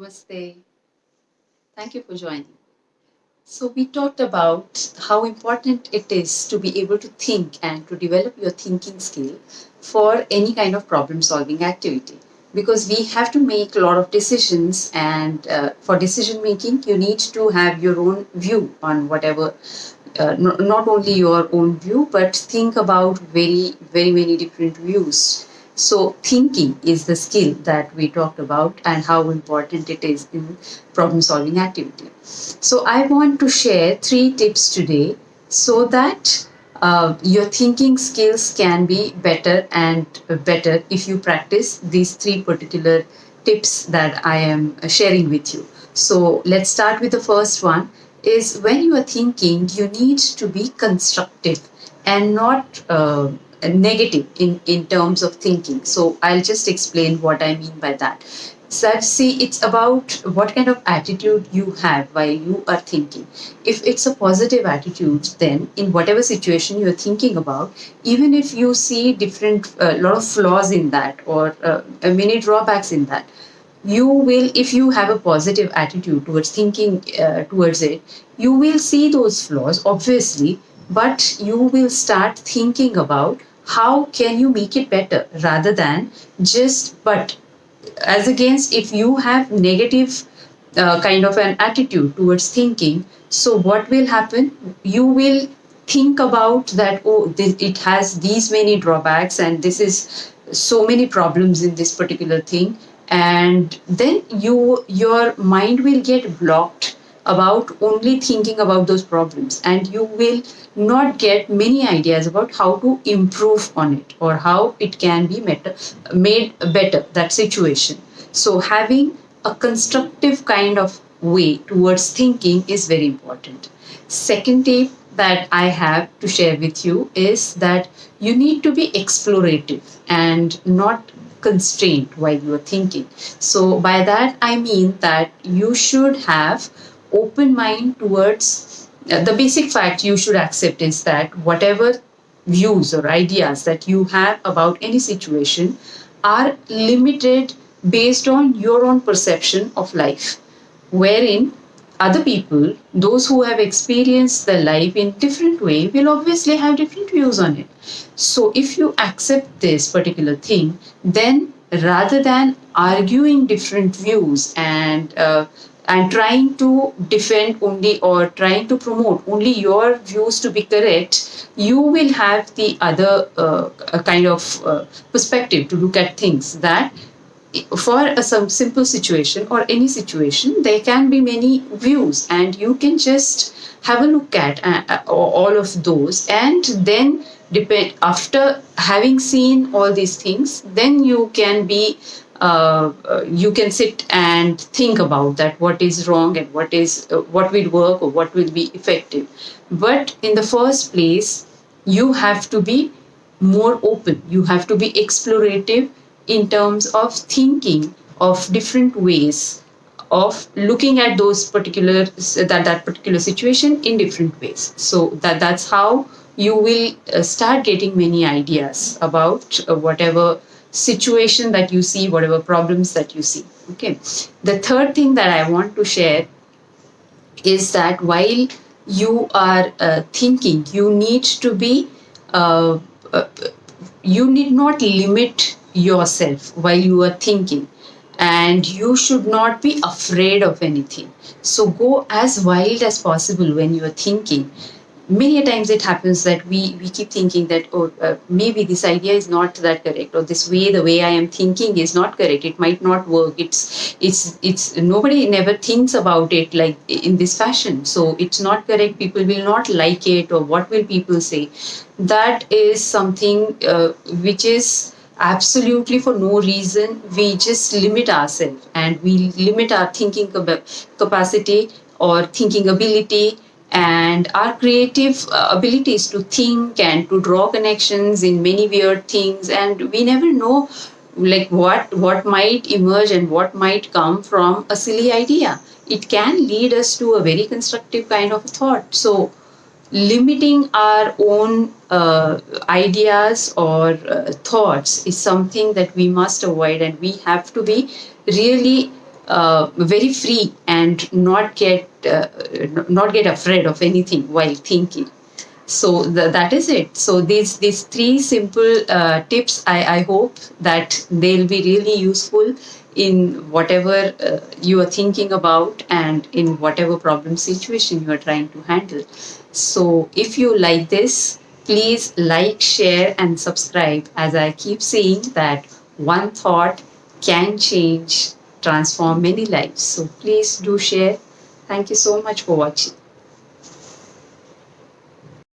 Namaste. Thank you for joining. So, we talked about how important it is to be able to think and to develop your thinking skill for any kind of problem solving activity. Because we have to make a lot of decisions, and for decision making, you need to have your own view on whatever, not only your own view, but think about very many different views. So, thinking is the skill that we talked about and how important it is in problem solving activity. So, I want to share three tips today so that your thinking skills can be better and better if you practice these three particular tips that I am sharing with you. So, let's start with the first one is when you are thinking, you need to be constructive and not negative in terms of thinking. So I'll just explain what I mean by that. So see, it's about what kind of attitude you have while you are thinking. If it's a positive attitude, then in whatever situation you're thinking about, even if you see different, lot of flaws in that or many drawbacks in that, you will, if you have a positive attitude towards thinking towards it, you will see those flaws obviously, but you will start thinking about how can you make it better rather than just but as against if you have negative kind of an attitude towards thinking, so what will happen, you will think about that, oh, it has these many drawbacks and this is so many problems in this particular thing, and then your mind will get blocked about only thinking about those problems, and you will not get many ideas about how to improve on it or how it can be made better that situation. So having a constructive kind of way towards thinking is very important. Second tip that I have to share with you is that you need to be explorative and not constrained while you are thinking. So by that I mean that you should have open mind towards the basic fact you should accept is that whatever views or ideas that you have about any situation are limited based on your own perception of life, wherein other people, those who have experienced the life in different way, will obviously have different views on it. So if you accept this particular thing, then rather than arguing different views and trying to defend only or trying to promote only your views to be correct, you will have the other kind of perspective to look at things, that for some simple situation or any situation there can be many views and you can just have a look at all of those, and then depend after having seen all these things, then you can be you can sit and think about that what is wrong and what will work or what will be effective. But in the first place, you have to be more open, you have to be explorative in terms of thinking of different ways of looking at those particular that particular situation in different ways. So that's how you will start getting many ideas about whatever situation that you see, whatever problems that you see. Okay, the third thing that I want to share is that while you are thinking, you need to be uh, uh, you need not limit yourself while you are thinking, and you should not be afraid of anything. So go as wild as possible when you are thinking. Many a times it happens that we keep thinking that, oh, maybe this idea is not that correct, or this way, the way I am thinking is not correct, it might not work, it's nobody never thinks about it like in this fashion, so it's not correct, people will not like it, or what will people say. That is something which is absolutely for no reason. We just limit ourselves and we limit our thinking capacity or thinking ability and our creative abilities to think and to draw connections in many weird things, and we never know like what might emerge and what might come from a silly idea. It can lead us to a very constructive kind of thought. So limiting our own ideas or thoughts is something that we must avoid, and we have to be really very free and not get afraid of anything while thinking. So that is it. So these three simple tips, I hope that they'll be really useful in whatever you are thinking about and in whatever problem situation you are trying to handle. So if you like this, please like, share, and subscribe, as I keep saying that one thought can change, transform many lives. So please do share. Thank you so much for watching.